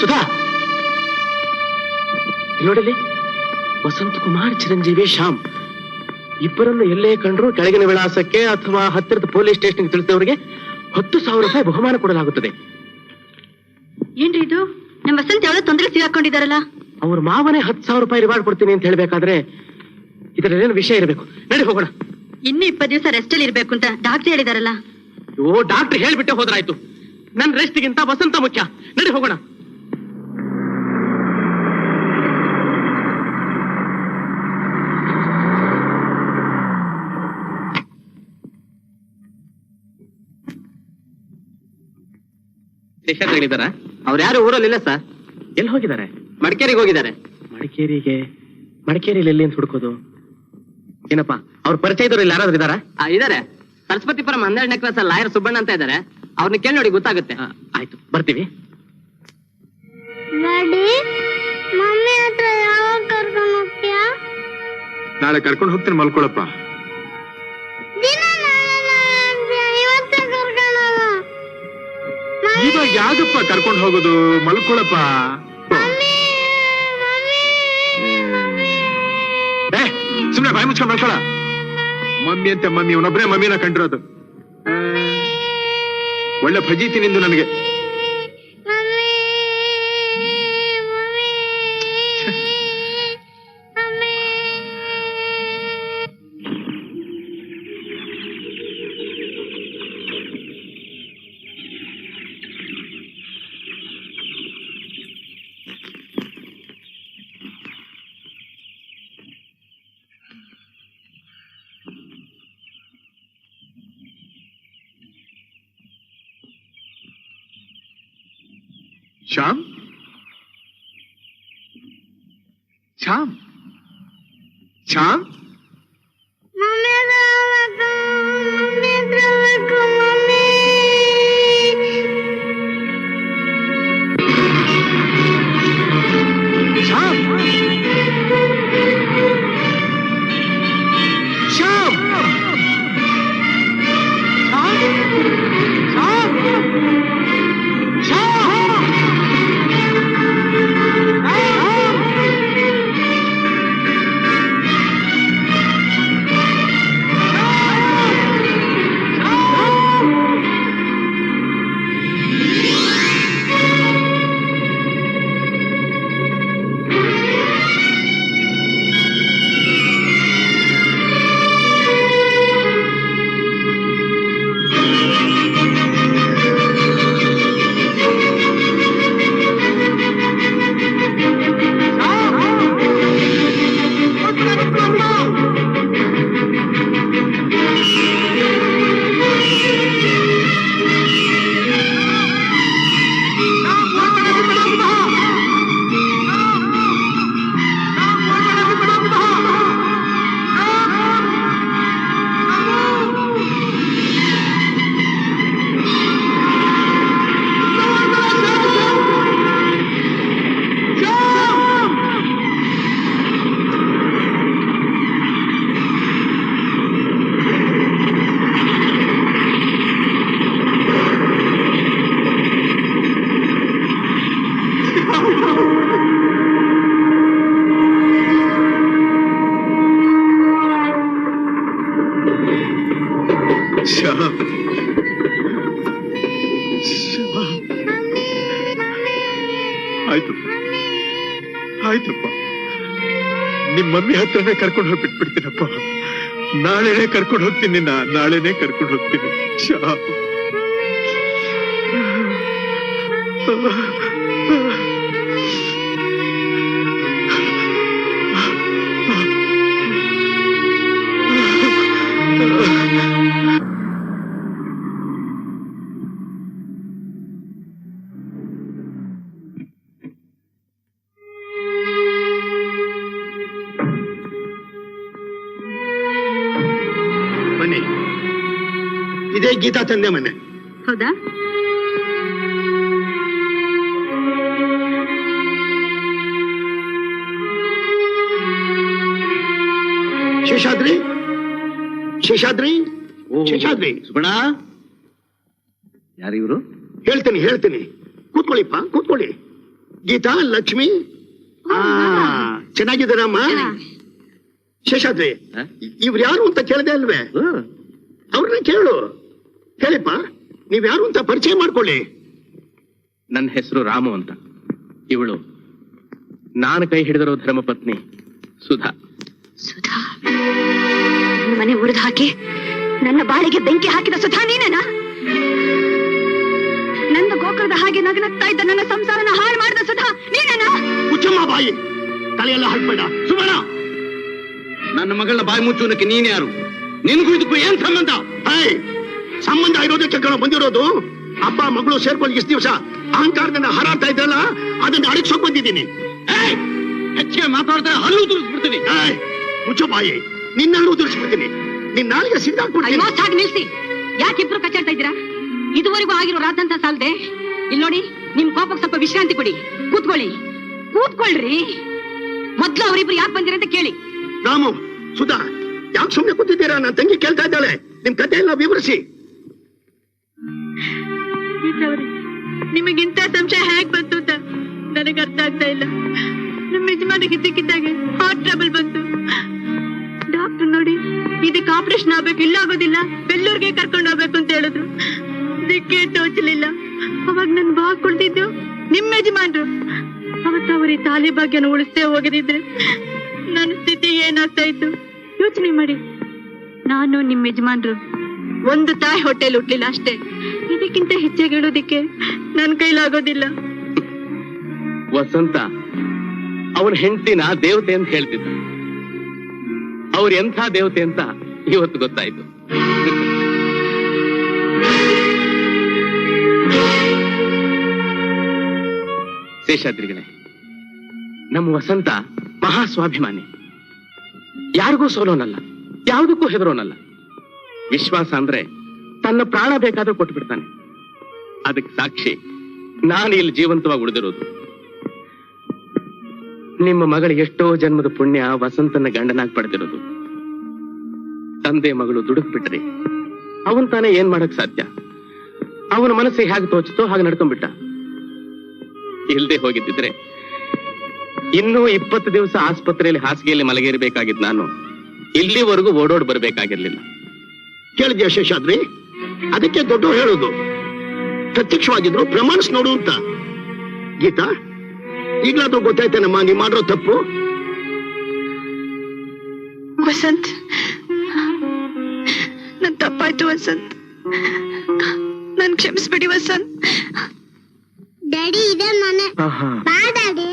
ಸುಧಾ ನೋಡಲಿ, ವಸಂತ್ ಕುಮಾರ್, ಚಿರಂಜೀವಿ, ಶ್ಯಾಮ್ ಇಬ್ಬರನ್ನು ಎಲ್ಲೇ ಕಂಡ್ರು ಕೆಳಗಿನ ವಿಳಾಸಕ್ಕೆ ಅಥವಾ ಹತ್ತಿರದ ಪೊಲೀಸ್ ಸ್ಟೇಷನ್ಗೆ ತಿಳಿಸಿದವರಿಗೆ 10,000 ರೂಪಾಯಿ ಬಹುಮಾನ ಕೊಡಲಾಗುತ್ತದೆ. ಏನ್ರಿ ಇದು? ನಮ್ಮ ವಸಂತ್ ಯಾವ್ದೋ ತೊಂದರೆ ಸಿಗಾಕೊಂಡಿದಾರಲ್ಲ. ಅವ್ರ ಮಾವನೇ 10,000 ರೂಪಾಯಿ ರಿವಾರ್ಡ್ ಕೊಡ್ತೀನಿ ಅಂತ ಹೇಳ್ಬೇಕಾದ್ರೆ ಇದರಲ್ಲೇನು ವಿಷಯ ಇರಬೇಕು. ನಡಿ ಹೋಗೋಣ. ಇನ್ನು 20 ದಿವಸ ರೆಸ್ಟ್ ಅಲ್ಲಿ ಇರ್ಬೇಕು ಅಂತ ಡಾಕ್ಟರ್ ಹೇಳಿದಾರಲ್ಲ. ಓ, ಡಾಕ್ಟರ್ ಹೇಳ್ಬಿಟ್ಟೆ ಹೋದ್ರಾಯ್ತು. ನನ್ ರೆಸ್ಟ್ಗಿಂತ ವಸಂತ ಮುಖ್ಯ. ನಡಿ ಹೋಗೋಣ. ಹೇಳಿದಾರ? ಅವ್ರು ಯಾರು ಊರಲ್ಲಿಲ್ಲ ಸರ್. ಎಲ್ಲಿ ಹೋಗಿದ್ದಾರೆ? ಮಡಿಕೇರಿಗೆ ಹೋಗಿದ್ದಾರೆ. ಮಡಿಕೇರಿಯಲ್ಲಿ ಎಲ್ಲಿ ಅಂತ ಹುಡುಕೋದು? ಏನಪ್ಪ, ಅವ್ರ ಪರಿಚಯದವ್ರು ಇಲ್ಲಿ ಯಾರಾದ್ರೂ ಇದಾರ? ಇದಾರೆ. ಸರಸ್ವತಿಪುರಂ 12ನೇ ಕ್ಲಾಸ್ ಲಾಯರ್ ಸುಬ್ಬಣ್ಣ ಅಂತ ಇದಾರೆ. ಅವ್ರನ್ನ ಕೇಳಿ ನೋಡಿ, ಗೊತ್ತಾಗುತ್ತೆ. ಆಯ್ತು, ಬರ್ತೀವಿ. ನಾಳೆ ಕರ್ಕೊಂಡು ಹೋಗ್ತೀನಿ, ಮಲ್ಕೊಳಪ್ಪ. ಇವಾಗ ಯಾಕಪ್ಪ ಕರ್ಕೊಂಡು ಹೋಗೋದು? ಮಲ್ಕೊಳಪ್ಪ. ಸುಮ್ನೆ ಬಾಯಿ ಮುಚ್ಕೊಂಡು ಮಲ್ಕೊಳ. ಮಮ್ಮಿ ಅಂತ ಮಮ್ಮಿ, ಅವನೊಬ್ಬರೇ ಮಮ್ಮಿನ ಕಂಡಿರೋದು. ಒಳ್ಳೆ ಭಜಿ ತಿನ್ನಿಂದು ನನಗೆ. ಶ್ಯಾಮ್, ಶ್ಯಾಮ್, ಶ್ಯಾಮ್, ಆಯ್ತಪ್ಪ, ನಿಮ್ ಮಮ್ಮಿ ಹತ್ರನೇ ಕರ್ಕೊಂಡು ಹೋಗಿ ಬಿಟ್ಬಿಡ್ತೀನಪ್ಪ. ನಾಳೆನೆ ಕರ್ಕೊಂಡು ಹೋಗ್ತೀನಿ, ನಾಳೆನೆ ಕರ್ಕೊಂಡು ಹೋಗ್ತೀನಿ. ಬನ್ನಿ, ಇದೇ ಗೀತಾ ತಂದೆ ಮನೆ. ಹೌದಾ? ಶೇಷಾದ್ರಿ, ಶೇಷಾದ್ರಿ, ಶೇಷಾದ್ರಿ. ಸುಬಣ, ಯಾರಿವರು? ಹೇಳ್ತೀನಿ, ಕೂತ್ಕೊಳ್ಳಿಪ್ಪ, ಕೂತ್ಕೊಳ್ಳಿ. ಗೀತಾ, ಲಕ್ಷ್ಮಿ, ಚೆನ್ನಾಗಿದ್ದೀರಮ್ಮ? ಶೇಷಾದ್ರಿ, ಇವ್ರು ಯಾರು ಅಂತ ಕೇಳಿದೆ ಅಲ್ವೇ? ಅವ್ರನ್ನ ಕೇಳು. ಹೇಳಿಪ್ಪ, ನೀವ್ಯಾರು ಅಂತ ಪರಿಚಯ ಮಾಡ್ಕೊಳ್ಳಿ. ನನ್ನ ಹೆಸರು ರಾಮು ಅಂತ. ಇವಳು ನಾನು ಕೈ ಹಿಡಿದಿರೋ ಧರ್ಮಪತ್ನಿ ಸುಧಾ. ಸುಧಾ, ನನ್ನ ಮನೆ ಮುರಿದು ಹಾಕಿ ನನ್ನ ಬಾಳಿಗೆ ಬೆಂಕಿ ಹಾಕಿದ ಸುಧಾ ನೀನೇನಾ? ನನ್ನ ಗೋಕುಲದ ಹಾಗೆ ನಗನಗ್ತಾ ಇದ್ದ ನನ್ನ ಸಂಸಾರನ ಹಾಳು ಮಾಡಿದ ಸುಧಾ ನೀನೇನಾ? ಮುಚ್ಚಮ್ಮ ಬಾಯಿ, ತಲೆಯೆಲ್ಲ ಹಾಕ್ಬೇಡ. ಸುಮಣ, ನನ್ನ ಮಗಳ ಬಾಯಿ ಮುಚ್ಚುವುದಕ್ಕೆ ನೀನ್ ಯಾರು? ನಿನ್ಗೂ ಇದಕ್ಕೂ ಏನ್ ಸಂಬಂಧ? ಸಂಬಂಧ ಇರೋದಕ್ಕೆ ಕಣ ಬಂದಿರೋದು. ಅಪ್ಪ ಮಗಳು ಸೇರ್ಕೊಂಡು ಇಷ್ಟು ದಿವಸ ಅಹಂಕಾರದಿಂದ ಹಾರಾಡ್ತಾ ಇದ್ರಲ್ಲ, ಅದನ್ನ ಅಡಗಿಸೋಕ್ ಬಂದಿದ್ದೀನಿ. ಹೆಚ್ಚಿಗೆ ಮಾತಾಡ್ತಾರೆ, ಹಲ್ಲು ಉದುರಿಸ್ಬಿಡ್ತೀನಿ. ಮುಚ್ಚ ಬಾಯಿ, ನಿನ್ನಲ್ಲೂ ಉದುರಿಸ್ಬಿಡ್ತೀನಿ. ನಿನ್ನ ನಾಲಿಗೆ ಸಿದ್ದಾಕ್ಬಿಡ್ತೀನಿ. ನಿಲ್ಸಿ. ಯಾಕಿಬ್ರು ಕಚ್ಚಾಡ್ತಾ ಇದ್ದೀರಾ? ಇದುವರೆಗೂ ಆಗಿರೋ ರಾತಂತ ಸಾಲದೆ. ಇಲ್ಲಿ ನೋಡಿ, ನಿಮ್ ಕೋಪಕ್ಕೆ ಸ್ವಲ್ಪ ವಿಶ್ರಾಂತಿ ಕೊಡಿ. ಕೂತ್ಕೊಳ್ರಿ. ಮೊದ್ಲು ಅವರಿಬ್ರು ಯಾಕೆ ಬಂದಿರ ಅಂತ ಕೇಳಿ. ರಾಮು, ಸುಧಾ, ಯಾಕೆ ಸುಮ್ಮನೆ ಕೂತಿದ್ದೀರಾ? ನನ್ನ ತಂಗಿ ಕೇಳ್ತಾ ಇದ್ದಾಳೆ. ನಿಮ್ ಕತೆ ಎಲ್ಲ ವಿವರಿಸಿ. ನಿಮಗಿಂತ ಸಂಶಯ ಹೇಗ್ ಬಂತು ಅಂತ ನನಗೆ ಅರ್ಥ ಆಗ್ತಾ ಇಲ್ಲ. ನಮ್ಮ ಯಜಮಾನಿಗೆ ಇದ್ದಕ್ಕಿದ್ದಾಗೆ ಹಾರ್ಟ್ ಟ್ರಬಲ್ ಬಂತು. ಡಾಕ್ಟರ್ ನೋಡಿ, ಇದಕ್ಕೆ ಆಪರೇಷನ್ ಆಗ್ಬೇಕು, ಇಲ್ಲ ಆಗೋದಿಲ್ಲ, ಬೆಳ್ಳೂರ್ಗೆ ಕರ್ಕೊಂಡು ಹೋಗ್ಬೇಕು ಅಂತ ಹೇಳಿದ್ರು. ದಿಕ್ಕೆ ತೋಚಲಿಲ್ಲ. ಅವಾಗ ನನ್ ಬಾಗ್ ಕುಳ್ತಿದ್ದು ನಿಮ್ಮ ಯಜಮಾನ್ರು. ಅವತ್ತು ಅವರಿಗೆ ತಾಲಿ ಭಾಗ್ಯನ ಉಳಿಸ್ತೇ ಹೋಗದಿದ್ರೆ ನನ್ನ ಸ್ಥಿತಿ ಏನಾಗ್ತಾ ಇತ್ತು ಯೋಚನೆ ಮಾಡಿ. ನಾನು ನಿಮ್ಮ ಯಜಮಾನ್ರು ಒಂದು ತಾಯಿ ಹೊಟ್ಟೆಲಿ ಹುಟ್ಲಿಲ್ಲ ಅಷ್ಟೇ. ಇದಕ್ಕಿಂತ ಹೆಚ್ಚಾಗಿ ಹೇಳೋದಿಕ್ಕೆ ನನ್ ಕೈಲಾಗೋದಿಲ್ಲ. ವಸಂತ ಅವನ ಹೆಂಡತಿನ ದೇವತೆ ಅಂತ ಹೇಳ್ತಿದ್ದ. ಅವ್ರ ಎಂಥ ದೇವತೆ ಅಂತ ಇವತ್ತು ಗೊತ್ತಾಯ್ತು. ಶೇಷಾದ್ರಿಗಳೇ, ನಮ್ಮ ವಸಂತ ಮಹಾ ಸ್ವಾಭಿಮಾನಿ. ಯಾರಿಗೂ ಸೋಲೋನಲ್ಲ, ಯಾವುದಕ್ಕೂ ಹೆದರೋನಲ್ಲ. ವಿಶ್ವಾಸ ಅಂದ್ರೆ ತನ್ನ ಪ್ರಾಣ ಬೇಕಾದ್ರೂ ಕೊಟ್ಟು ಬಿಡ್ತಾನೆ. ಅದಕ್ಕೆ ಸಾಕ್ಷಿ ನಾನು ಇಲ್ಲಿ ಜೀವಂತವಾಗಿ ಉಳಿದಿರೋದು. ನಿಮ್ಮ ಮಗಳ ಎಷ್ಟೋ ಜನ್ಮದ ಪುಣ್ಯ ವಸಂತನ ಗಂಡನಾಗಿ ಪಡೆದಿರೋದು. ತಂದೆ ಮಗಳು ದುಡುಕ್ ಬಿಟ್ರೆ ಅವನ್ ತಾನೇ ಏನ್ ಮಾಡಕ್ ಸಾಧ್ಯ? ಅವನ ಮನಸ್ಸಿಗೆ ಹೇಗೆ ತೋಚುತ್ತೋ ಹಾಗೆ ನಡ್ಕೊಂಡ್ಬಿಟ್ಟ. ಇಲ್ದೆ ಹೋಗಿದ್ದಿದ್ರೆ ಇನ್ನೂ 20 ದಿವಸ ಆಸ್ಪತ್ರೆಯಲ್ಲಿ ಹಾಸಿಗೆಯಲ್ಲಿ ಮಲಗಿರ್ಬೇಕಾಗಿದ್ ನಾನು ಇಲ್ಲಿವರೆಗೂ ಓಡೋಡ್ ಬರ್ಬೇಕಾಗಿರ್ಲಿಲ್ಲ. ಕೇಳಿದ್ಯಾ ಶೇಷಾದ್ರಿ? ಅದಕ್ಕೆ ದೊಡ್ಡವ್ರು ಹೇಳೋದು, ಪ್ರತ್ಯಕ್ಷವಾಗಿದ್ರು ಪ್ರಮಾಣಿಸ್ ನೋಡು ಅಂತ. ಗೀತಾ, ಈಗ್ಲಾದ್ರೂ ಗೊತ್ತಾಯ್ತೇನಮ್ಮ ನೀವ್ ಮಾಡಿರೋ ತಪ್ಪು? ವಸಂತ್, ನನ್ ತಪ್ಪಾಯ್ತು ವಸಂತ್. ನನ್ ಕ್ಷಮಿಸ್ಬಿಡಿ ವಸಂತ್. ಡ್ಯಾಡಿ, ಇದೆ ಮನೆ. ಬಾ ಡ್ಯಾಡಿ,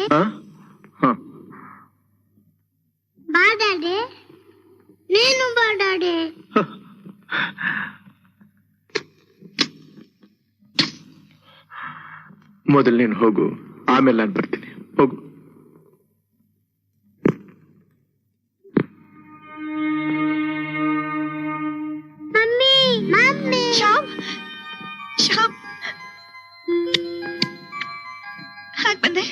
ಬಾ ಡ್ಯಾಡಿ, ನೀನು ಬಾ ಡ್ಯಾಡಿ. ಮೊದಲು ನೀನು ಹೋಗು, ಆಮೇಲೆ ನಾನು ಬರ್ತೀನಿ. ಹೋಗು. Mummy, mummy. ಶ್ಯಾಮ್, ಶ್ಯಾಮ್, ಹಾಗೆ ಬಂದೆ.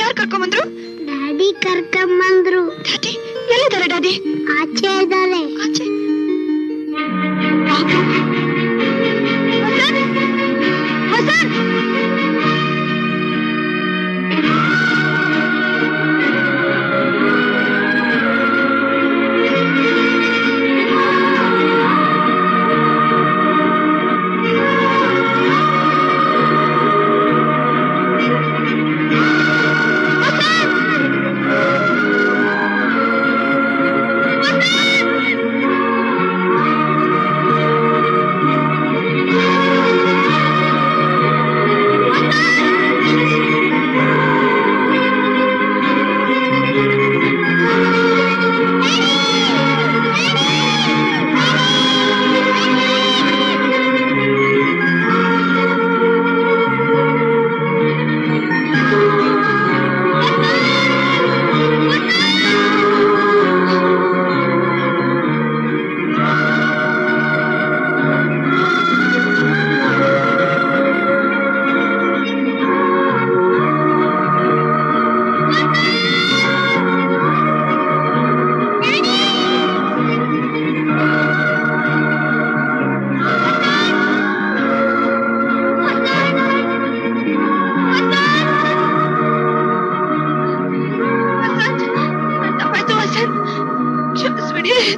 ಯಾರು ಕರ್ಕೊಂಬಂದ್ರು? ಡ್ಯಾಡಿ ಕರ್ಕೊಂಬಂದ್ರು. ಡ್ಯಾಡಿ ಎಲ್ಲಿದ್ದಾರೆ? ಡ್ಯಾಡಿ ಆಚೆ ಇದ್ದಾರೆ. ಆಚೆ? ವಸಂತ್, ವಸಂತ್.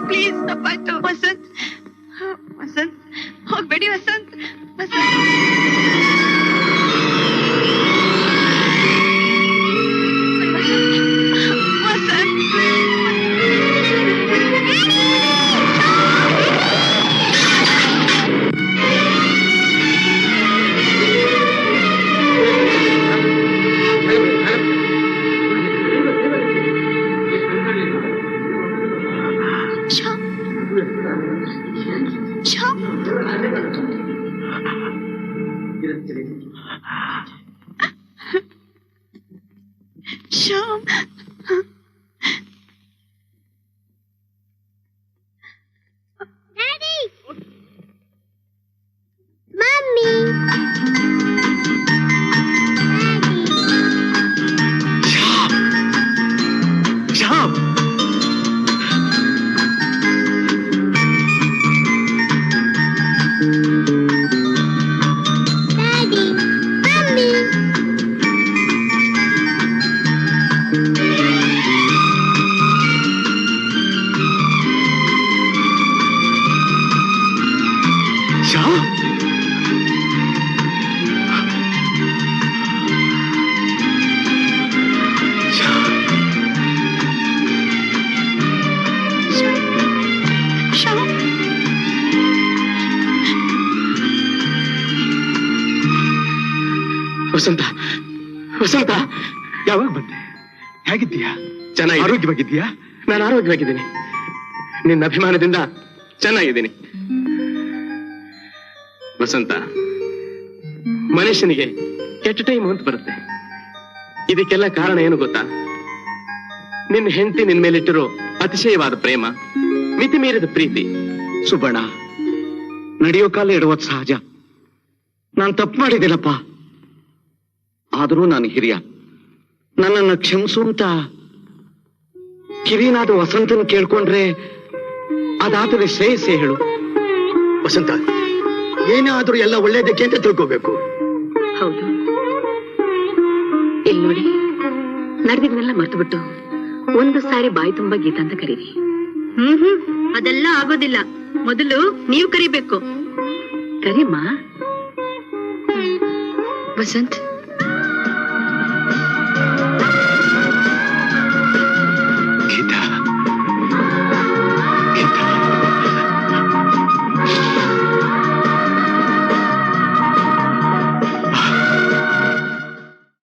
ಪ್ಲೀಸ್ ತಪ್ಪಾಯ್ತು. ವಸಂತ್, ವಸಂತ್ ಹೋಗ್ಬೇಡಿ Vasant. Vasant Vasant Sham. Daddy. Mommy. Shyam, Daddy. Mommy. Shyam, Sham. ವಸಂತ, ವಸಂತ, ಯಾವಾಗ ಬಂದೆ? ಹೇಗಿದ್ದೀಯಾ? ಚೆನ್ನಾಗಿ ಆರೋಗ್ಯವಾಗಿದ್ದೀಯಾ? ನಾನು ಆರೋಗ್ಯವಾಗಿದ್ದೀನಿ. ನಿನ್ನ ಅಭಿಮಾನದಿಂದ ಚೆನ್ನಾಗಿದ್ದೀನಿ. ವಸಂತ, ಮನುಷ್ಯನಿಗೆ ಕೆಟ್ಟ ಟೈಮ್ ಅಂತ ಬರುತ್ತೆ. ಇದಕ್ಕೆಲ್ಲ ಕಾರಣ ಏನು ಗೊತ್ತಾ? ನಿನ್ನ ಹೆಂಡತಿ ನಿನ್ ಮೇಲಿಟ್ಟಿರೋ ಅತಿಶಯವಾದ ಪ್ರೇಮ, ಮಿತಿ ಮೀರಿದ ಪ್ರೀತಿ. ಸುಬ್ಬಣ್ಣ, ನಡೆಯೋ ಕಾಲ ಇಡುವುದು ಸಹಜ. ನಾನು ತಪ್ಪು ಮಾಡಿದ್ದೀನಪ್ಪ. ಆದರೂ ನಾನು ಹಿರಿಯ, ನನ್ನನ್ನು ಕ್ಷಮಿಸು ಅಂತ ಕಿವಿನಾದ ವಸಂತನ ಕೇಳ್ಕೊಂಡ್ರೆ ಅದಾದರೆ ಶ್ರೇಯಸ್ಸೇ ಹೇಳು. ವಸಂತ, ಏನೇ ಆದ್ರೂ ಎಲ್ಲ ಒಳ್ಳೇದಕ್ಕೆ ಅಂತ ತಿಳ್ಕೋಬೇಕು. ಹೌದು, ಇಲ್ಲಿ ನೋಡಿ, ನಡೆದಿದ್ನೆಲ್ಲ ಮರ್ತು ಬಿಟ್ಟು ಒಂದು ಸಾರಿ ಬಾಯಿ ತುಂಬಾ ಗೀತ ಅಂತ ಕರೀರಿ. ಅದೆಲ್ಲ ಆಗೋದಿಲ್ಲ. ಮೊದಲು ನೀವು ಕರಿಬೇಕು. ಕರಿಮ್ಮ. ವಸಂತ್,